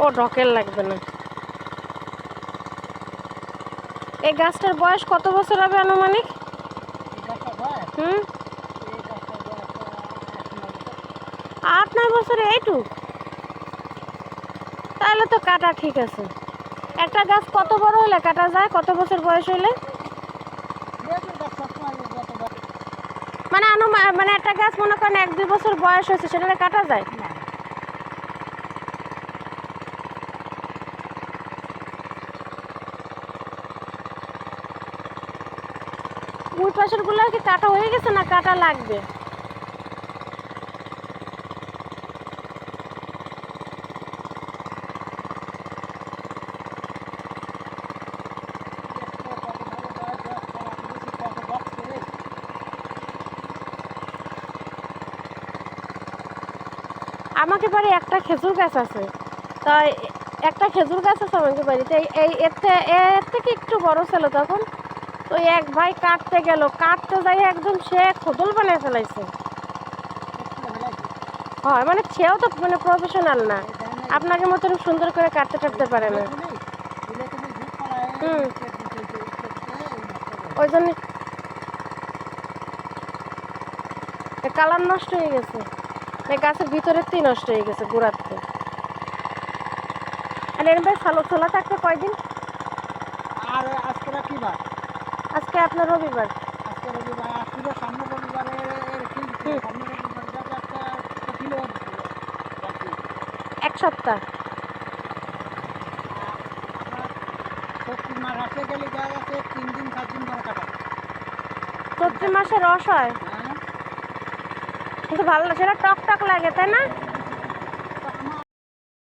ও ঢকেল লাগবে না। এই গাছটার বয়স কত বছর হবে আনুমানিক? হুম, 8-9 বছরে এইটুক? তাহলে তো কাটা ঠিক আছে। একটা গাছ কত বড় হলে কাটা যায়, কত বছর বয়স হইলে? মানে মানে একটা গাছ মনে করেন 1-2 বছর বয়স হয়েছে, সেটা কাটা যায়? ওই পাশের গুলো কি কাটা হয়ে গেছে না কাটা লাগবে? আমাকে বাড়ি একটা খেজুর গাছ আছে, তাই একটা খেজুর গাছ আছে আমাকে বাড়িতে। এর থেকে একটু বড় ছিল তখন। তো এক ভাই কাটতে গেল, কাটতে যাই একদম সে খোদল বানিয়ে ফেলাইছে। হয় মানে সেও তো মানে প্রফেশনাল না, আপনাকে মতন সুন্দর করে কাটতে টাটতে পারে না। হুম, ওই জন্য কালার নষ্ট হয়ে গেছে, গাছের ভিতরের তেই নষ্ট হয়ে গেছে গোড়াতে। আর এর ভাই খোলা থাকতে কয়দিন? আর আজকে কি বার? আজকে আপনার রবিবার। আজকে রবিবার, আসছিল সামনে রবিবারে সামনে রবিবার যাতে একটা কিলো এক সপ্তাহ। চৈত্র মাস আসতে গেলে দেখা যাচ্ছে 3 দিন 4 দিন ধরে কাটা। চৈত্র মাসে রস হয়, হ্যাঁ, কিন্তু ভালো সেটা টক টক লাগে, তাই না?